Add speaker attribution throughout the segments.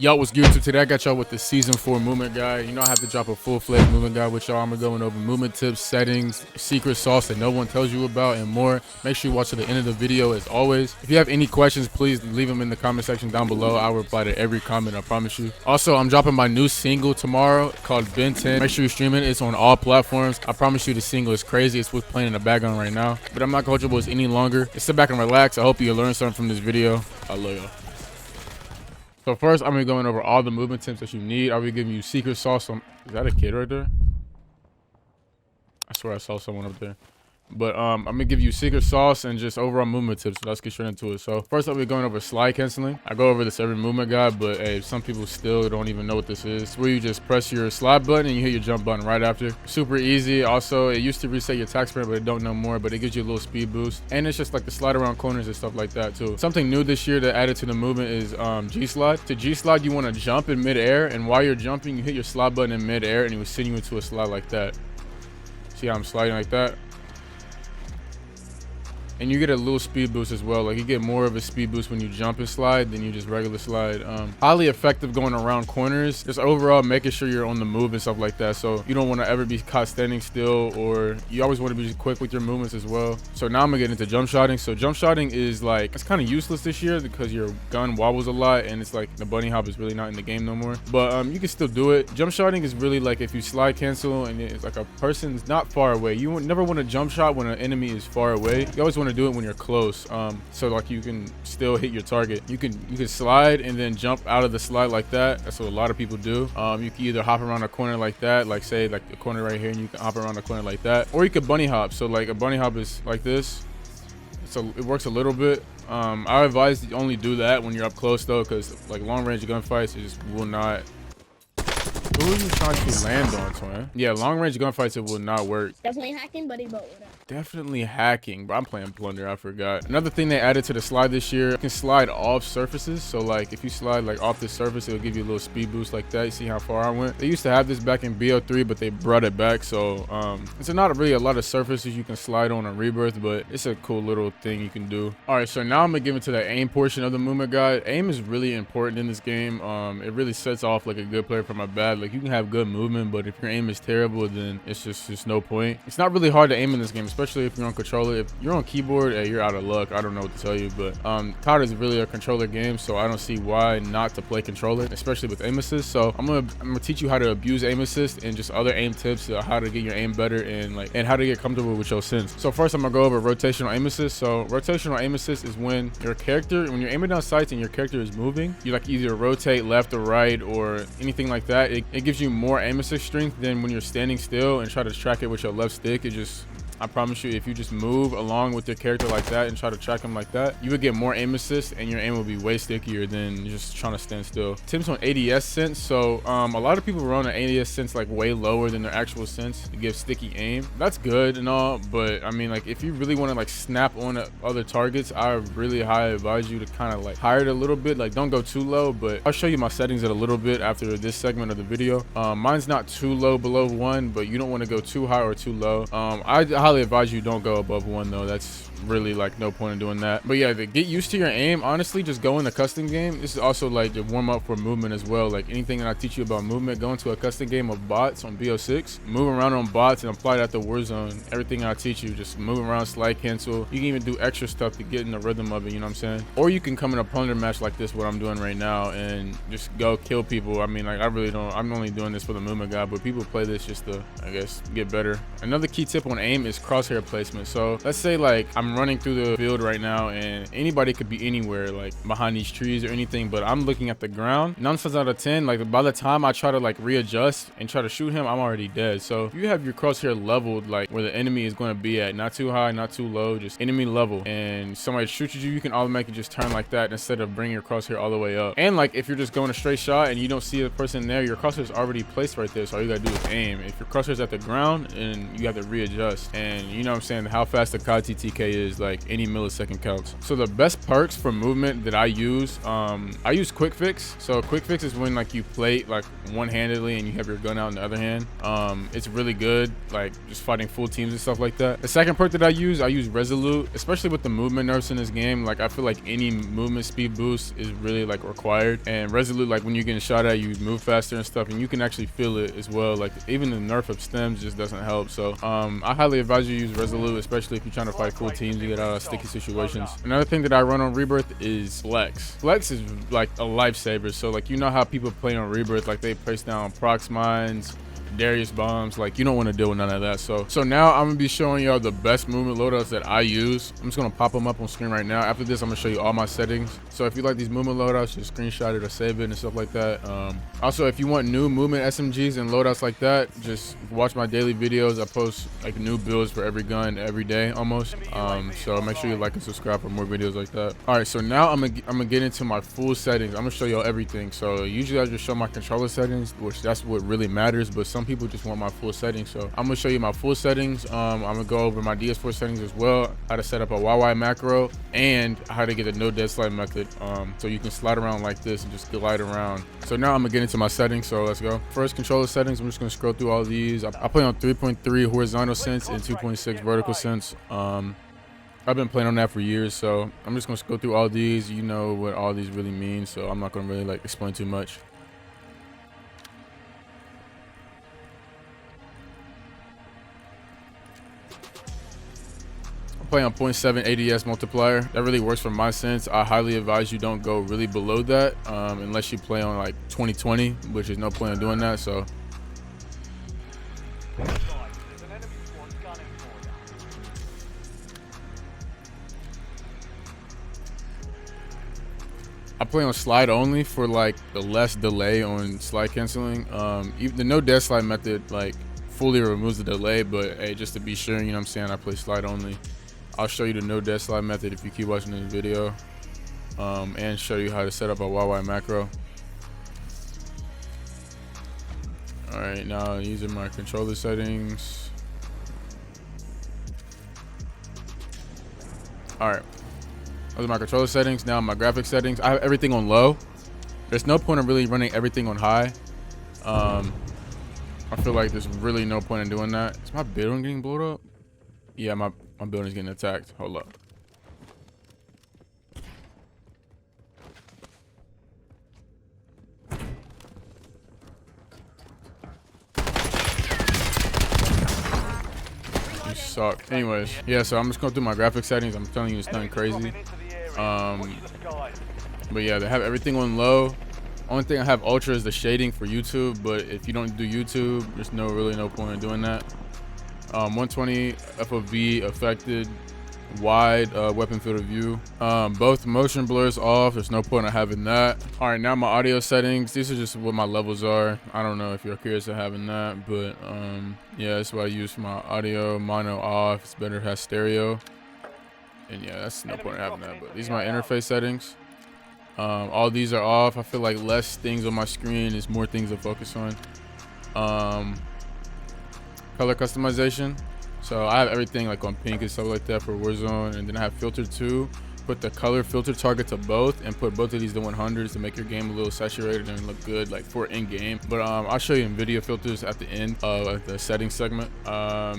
Speaker 1: Y'all, what's good? So today I got y'all with the season 4 movement guide. You know I have to drop a full-fledged movement guide with y'all. I'm going over movement tips, settings, secret sauce that no one tells you about, and more. Make sure you watch to the end of the video as always. If you have any questions, please leave them in the comment section down below. I'll reply to every comment, I promise you. Also, I'm dropping my new single tomorrow called Ben 10. Make sure you stream it. It's on all platforms. I promise you the single is crazy. It's what's playing in the background right now. But I'm not going to hold you any longer. Just sit back and relax. I hope you learned something from this video. I love y'all. So first, I'm gonna be going over all the movement tips that you need. I'll be giving you secret sauce. Is that a kid right there? I swear I saw someone up there. But I'm gonna give you secret sauce and just overall movement tips. So let's get straight into it. So first, I'll be going over slide canceling. I go over this every movement guide, but hey, some people still don't even know what this is. It's where you just press your slide button and you hit your jump button right after. Super easy. Also, it used to reset your attack sprint, but it don't know more. But it gives you a little speed boost, and it's just like the slide around corners and stuff like that too. Something new this year that added to the movement is G slide. To G slide, you want to jump in midair, and while you're jumping, you hit your slide button in midair, and it will send you into a slide like that. See how I'm sliding like that? And you get a little speed boost as well. Like you get more of a speed boost when you jump and slide than you just regular slide. Highly effective going around corners. Just overall making sure you're on the move and stuff like that. So you don't want to ever be caught standing still, or you always want to be quick with your movements as well. So now I'm gonna get into jump shotting. So jump shotting is like, it's kind of useless this year because your gun wobbles a lot, and it's like the bunny hop is really not in the game no more. But you can still do it. Jump shotting is really like if you slide cancel and it's like a person's not far away. You never want to jump shot when an enemy is far away. You always want to do it when you're close, so like you can still hit your target. You can slide and then jump out of the slide like that. That's what a lot of people do. You can either hop around a corner like that, like say like the corner right here, and you can hop around the corner like that, or you could bunny hop. So like a bunny hop is like this, so it works a little bit. I advise you only do that when you're up close though, because like long range gunfights, it just will not. Who are you trying to land on, twin? Yeah, long range gunfights, it will not work.
Speaker 2: Definitely hacking, buddy, but whatever.
Speaker 1: Definitely hacking, bro. I'm playing Plunder, I forgot. Another thing they added to the slide this year, you can slide off surfaces. So like if you slide like off the surface, it'll give you a little speed boost like that. You see how far I went? They used to have this back in BO3, but they brought it back. So it's not really a lot of surfaces you can slide on a Rebirth, but it's a cool little thing you can do. All right, so now I'm gonna give it to the aim portion of the movement guide. Aim is really important in this game. It really sets off like a good player from a bad. Like you can have good movement, but if your aim is terrible, then it's just no point. It's not really hard to aim in this game, especially if you're on controller. If you're on keyboard, hey, you're out of luck. I don't know what to tell you, but COD is really a controller game, so I don't see why not to play controller, especially with aim assist. So I'm gonna teach you how to abuse aim assist and just other aim tips, how to get your aim better and how to get comfortable with your sense. So first I'm gonna go over rotational aim assist. So rotational aim assist is when your character, when you're aiming down sights and your character is moving, you like either rotate left or right or anything like that. It gives you more aim assist strength than when you're standing still and try to track it with your left stick. I promise you, if you just move along with your character like that and try to track him like that, you would get more aim assist and your aim will be way stickier than just trying to stand still. Tips on ADS sense. So a lot of people run an ADS sense like way lower than their actual sense to give sticky aim. That's good and all, but I mean, like if you really want to like snap on other targets, I really highly advise you to kind of like higher it a little bit. Like don't go too low, but I'll show you my settings in a little bit after this segment of the video. Mine's not too low below 1, but you don't want to go too high or too low. I highly advise you don't go above 1 though. That's really like no point in doing that. But yeah, to get used to your aim, honestly, just go in the custom game. This is also like the warm up for movement as well. Like anything that I teach you about movement, go into a custom game of bots on BO6, move around on bots and apply that to Warzone. Everything I teach you, just move around, slide cancel. You can even do extra stuff to get in the rhythm of it, you know what I'm saying? Or you can come in a Plunder match like this, what I'm doing right now, and just go kill people. I mean, like I really don't, I'm only doing this for the movement guy, but people play this just to, I guess, get better. Another key tip on aim is crosshair placement. So let's say like I'm running through the field right now and anybody could be anywhere, like behind these trees or anything, but I'm looking at the ground. 9 times out of 10, like by the time I try to like readjust and try to shoot him, I'm already dead. So you have your crosshair leveled like where the enemy is going to be at, not too high, not too low, just enemy level, and somebody shoots you, you can automatically just turn like that instead of bringing your crosshair all the way up. And like if you're just going a straight shot and you don't see the person there, your crosshair is already placed right there, so all you gotta do is aim. If your crosshair is at the ground, and you have to readjust. And you know what I'm saying, how fast the COD TTK is like any millisecond counts. So the best perks for movement that I use quick fix. So quick fix is when like you play like one-handedly and you have your gun out in the other hand. It's really good, like just fighting full teams and stuff like that. The second perk that I use resolute, especially with the movement nerfs in this game. Like I feel like any movement speed boost is really like required, and resolute, like when you're getting shot at, you move faster and stuff, and you can actually feel it as well. Like even the nerf of stems just doesn't help. So I highly advise you to use resolute, especially if you're trying to fight full teams to get out of sticky situations. Another thing that I run on Rebirth is flex. Flex is like a lifesaver. So like, you know how people play on Rebirth, like they place down prox mines, Darius bombs, like you don't want to deal with none of that. So now I'm gonna be showing y'all the best movement loadouts that I use. I'm just gonna pop them up on screen right now. After this, I'm gonna show you all my settings. So if you like these movement loadouts, just screenshot it or save it and stuff like that. Also, if you want new movement SMGs and loadouts like that, just watch my daily videos. I post like new builds for every gun every day almost. So make sure you like and subscribe for more videos like that. All right, so now I'm gonna get into my full settings. I'm gonna show y'all everything. So usually I just show my controller settings, which that's what really matters, but some people just want my full settings. So I'm gonna show you my full settings. I'm gonna go over my DS4 settings as well, how to set up a YY macro, and how to get the no dead slide method, so you can slide around like this and just glide around. So now I'm gonna get into my settings, so let's go. First, controller settings. I'm just gonna scroll through all these. I play on 3.3 horizontal sense and 2.6 vertical sense. I've been playing on that for years, so I'm just gonna go through all these. You know what all these really mean, so I'm not gonna really like explain too much. Play on 0.7 ADS multiplier. That really works for my sense. I highly advise you don't go really below that, unless you play on like 2020, which is no point in doing that. So I play on slide only for like the less delay on slide canceling. Even the no dead slide method like fully removes the delay, but hey, just to be sure, you know what I'm saying, I play slide only. I'll show you the no dead slide method if you keep watching this video, and show you how to set up a YY macro. All right, now these are my controller settings. All right, those are my controller settings. Now my graphics settings, I have everything on low. There's no point in really running everything on high. I feel like there's really no point in doing that. Is my building getting blown up? Yeah, my building's getting attacked. Hold up. You suck. Anyways, yeah, so I'm just going through my graphic settings. I'm telling you, it's nothing crazy. But yeah, they have everything on low. Only thing I have ultra is the shading for YouTube, but if you don't do YouTube, there's really no point in doing that. 120 FOV affected, wide weapon field of view. Both motion blurs off. There's no point in having that. All right, now my audio settings. These are just what my levels are. I don't know if you're curious of having that, but yeah, that's what I use for my audio. Mono off. It's better to have stereo. And yeah, that's no point in having that. But these are my interface settings. All these are off. I feel like less things on my screen is more things to focus on. Color customization. So I have everything like on pink and stuff like that for Warzone, and then I have filter 2. Put the color filter target to both, and put both of these to 100s to make your game a little saturated and look good like for in-game. But I'll show you in video filters at the end of the settings segment.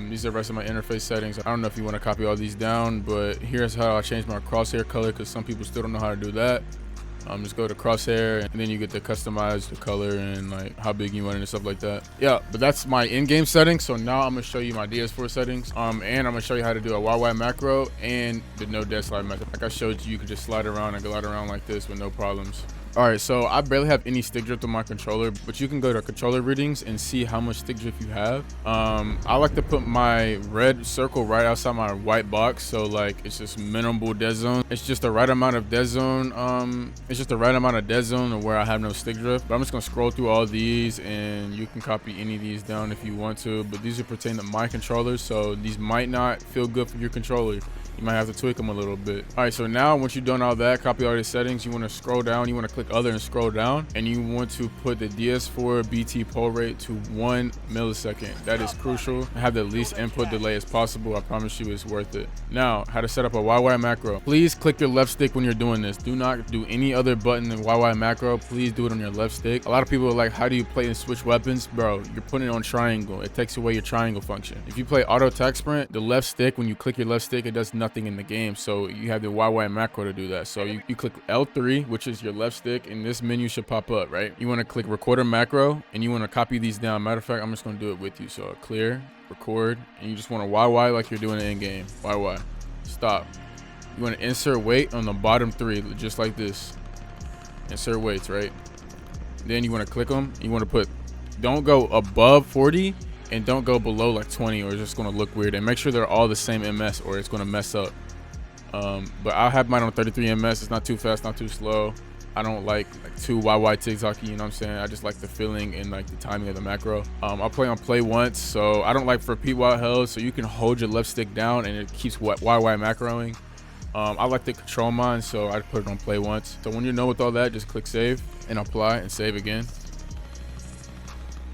Speaker 1: These are the rest of my interface settings. I don't know if you want to copy all these down, but here's how I change my crosshair color, because some people still don't know how to do that. Just go to crosshair, and then you get to customize the color and like how big you want it and stuff like that. Yeah, but that's my in-game settings. So now I'm gonna show you my DS4 settings, and I'm gonna show you how to do a YY macro and the no dead slide method. Like I showed you, you could just slide around and glide around like this with no problems. All right, so I barely have any stick drift on my controller, but you can go to controller readings and see how much stick drift you have. I like to put my red circle right outside my white box, so like it's just minimal dead zone. It's just the right amount of dead zone. It's just the right amount of dead zone of where I have no stick drift. But I'm just gonna scroll through all these, and you can copy any of these down if you want to. But these are pertaining to my controllers, so these might not feel good for your controller. You might have to tweak them a little bit. All right, so now once you've done all that, copy all the settings, you want to scroll down, you want to click other and scroll down, and you want to put the DS4 BT poll rate to 1 millisecond. That is crucial. Have the least input delay as possible. I promise you it's worth it. Now, how to set up a YY macro. Please click your left stick when you're doing this. Do not do any other button than YY macro. Please do it on your left stick. A lot of people are like, how do you play and switch weapons? Bro, you're putting it on triangle. It takes away your triangle function. If you play auto attack sprint, the left stick, when you click your left stick, it does nothing in the game. So you have the YY macro to do that. So you click L3, which is your left stick, and this menu should pop up, right? You want to click recorder macro, and you want to copy these down. Matter of fact, I'm just going to do it with you. So clear, record, and you just want to YY like you're doing it in game. YY. Stop. You want to insert weight on the bottom 3, just like this. Insert weights, right? Then you want to click them. You want to put, don't go above 40 and don't go below like 20, or it's just going to look weird. And make sure they're all the same MS, or it's going to mess up. But I'll have mine on 33 MS. It's not too fast, not too slow. I don't like too YY TikTok-y, you know what I'm saying? I just like the feeling and like the timing of the macro. I'll play on play once, so I don't like for repeat while held, so you can hold your left stick down and it keeps YY macroing. I like to control mine, so I put it on play once. So when you're done with all that, just click save and apply and save again.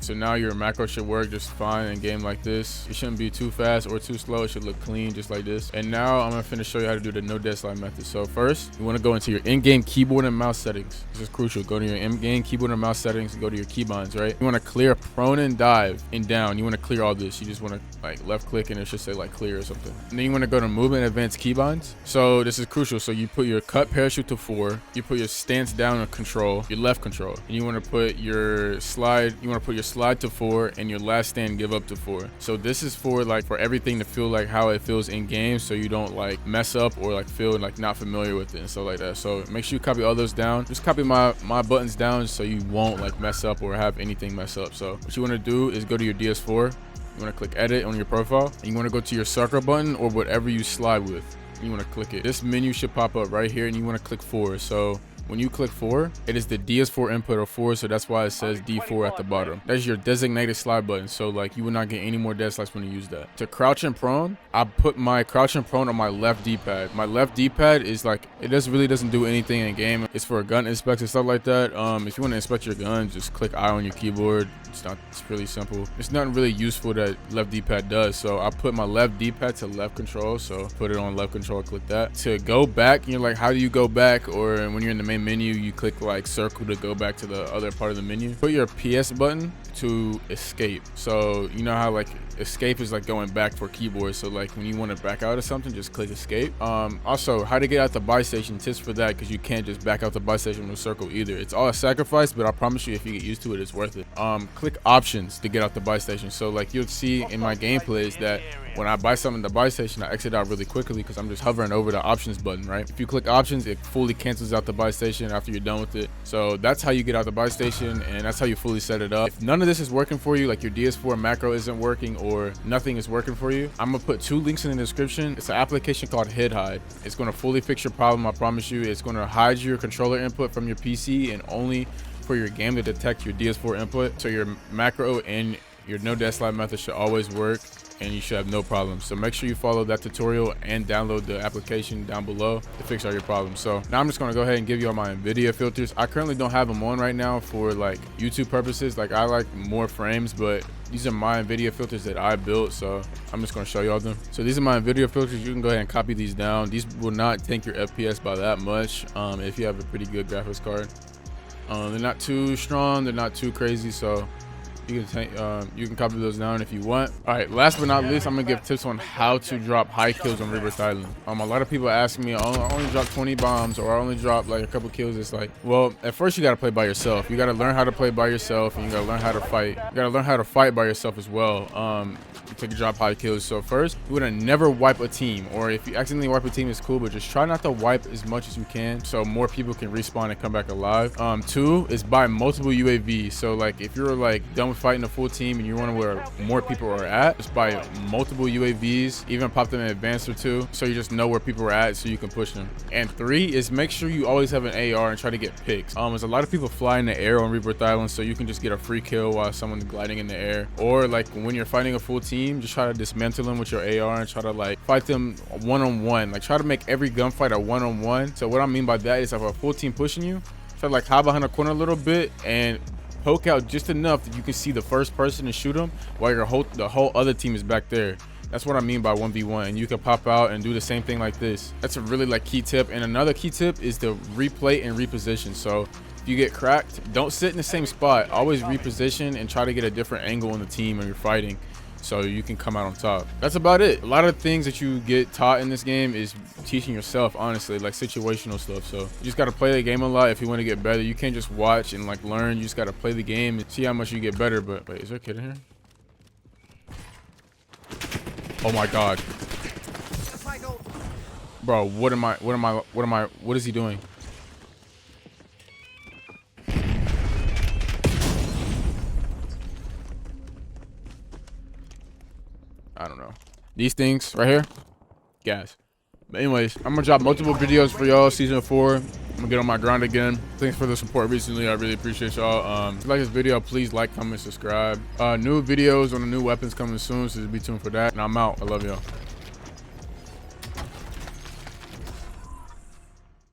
Speaker 1: So now your macro should work just fine in a game like this. It shouldn't be too fast or too slow. It should look clean just like this. And now I'm gonna finish show you how to do the no dead slide method. So first, you wanna go into your in-game keyboard and mouse settings. This is crucial. Go to your in-game keyboard and mouse settings and go to your keybinds, right? You wanna clear prone and dive and down. You wanna clear all this. You just wanna like left click and it should say like clear or something. And then you wanna go to movement advanced keybinds. So this is crucial. So you put your cut parachute to 4. You put your stance down on control, your left control. And you wanna put your slide, slide to 4 and your last stand give up to 4. So this is for everything to feel like how it feels in game, so you don't like mess up or like feel like not familiar with it and stuff like that. So make sure you copy all those down. Just copy my buttons down so you won't like mess up or have anything mess up. So what you want to do is go to your DS4. You want to click edit on your profile and you want to go to your circle button or whatever you slide with. You want to click it. This menu should pop up right here and you want to click 4. So when you click 4, it is the DS4 input of 4, so that's why it says D4 at the bottom. That's your designated slide button, so like you will not get any more dead slides when you use that. To crouch and prone, I put my crouch and prone on my left D-pad. My left D-pad is like, it really doesn't do anything in game. It's for gun inspects and stuff like that. If you want to inspect your gun, just click I on your keyboard. It's really simple. It's nothing really useful that left D-pad does, so I put my left D-pad to left control, so put it on left control, click that. To go back, you're like, how do you go back? Or when you're in the main menu, you click like circle to go back to the other part of the menu. Put your PS button to escape. So you know how like escape is like going back for keyboard, so like when you want to back out of something, just click escape. Also how to get out the buy station, tips for that, because you can't just back out the buy station with a circle either. It's all a sacrifice, but I promise you if you get used to it, it's worth it. Click options to get out the buy station. So like you'll see in my gameplays that when I buy something at the buy station, I exit out really quickly because I'm just hovering over the options button, right? If you click options, it fully cancels out the buy station after you're done with it. So that's how you get out the buy station, and that's how you fully set it up. If none of this is working for you, like your DS4 macro isn't working or nothing is working for you, I'm gonna put 2 links in the description. It's an application called Head Hide. It's gonna fully fix your problem, I promise you. It's gonna hide your controller input from your PC and only for your game to detect your DS4 input. So your macro and your no dead slide method should always work, and you should have no problems. So make sure you follow that tutorial and download the application down below to fix all your problems. So now I'm just going to go ahead and give you all my NVIDIA filters. I currently don't have them on right now for like YouTube purposes. Like I like more frames, but these are my NVIDIA filters that I built, so I'm just going to show you all them. So these are my NVIDIA filters. You can go ahead and copy these down. These will not tank your FPS by that much if you have a pretty good graphics card. They're not too strong, they're not too crazy, so you can copy those down if you want. All right, last but not least, I'm gonna give tips on how to drop high kills on Rebirth Island. A lot of people ask me, I only drop 20 bombs, or I only drop like a couple kills. It's like, well, at first you gotta play by yourself. You gotta learn how to play by yourself, and you gotta learn how to fight. You gotta learn how to fight by yourself as well. To drop high kills. So first, you wanna never wipe a team, or if you accidentally wipe a team, it's cool, but just try not to wipe as much as you can, so more people can respawn and come back alive. 2 is buy multiple UAVs. So like if you're like done with fighting a full team and you want to where more people are at, just buy multiple UAVs, even pop them in advanced or 2, so you just know where people are at so you can push them. And 3 is make sure you always have an AR and try to get picks. There's a lot of people fly in the air on Rebirth Island, so you can just get a free kill while someone's gliding in the air, or like when you're fighting a full team team, just try to dismantle them with your AR and try to like fight them one-on-one. Like try to make every gunfight a one-on-one. So what I mean by that is if a full team pushing you, try to like hide behind a corner a little bit and poke out just enough that you can see the first person and shoot them while the whole other team is back there. That's what I mean by 1v1. And you can pop out and do the same thing like this. That's a really like key tip. And another key tip is to replay and reposition. So if you get cracked, don't sit in the same spot. Always reposition and try to get a different angle on the team when you're fighting, so you can come out on top. That's about it. A lot of things that you get taught in this game is teaching yourself, honestly, like situational stuff. So you just got to play the game a lot if you want to get better. You can't just watch and like learn. You just got to play the game and see how much you get better. But wait, is there a kid in here? Oh my God. Bro, what is he doing? I don't know. These things right here, gas. But anyways, I'm gonna drop multiple videos for y'all season 4. I'm gonna get on my grind again. Thanks for the support recently. I really appreciate y'all. If you like this video, please like, comment, subscribe. New videos on the new weapons coming soon, so just be tuned for that. And I'm out. I love y'all.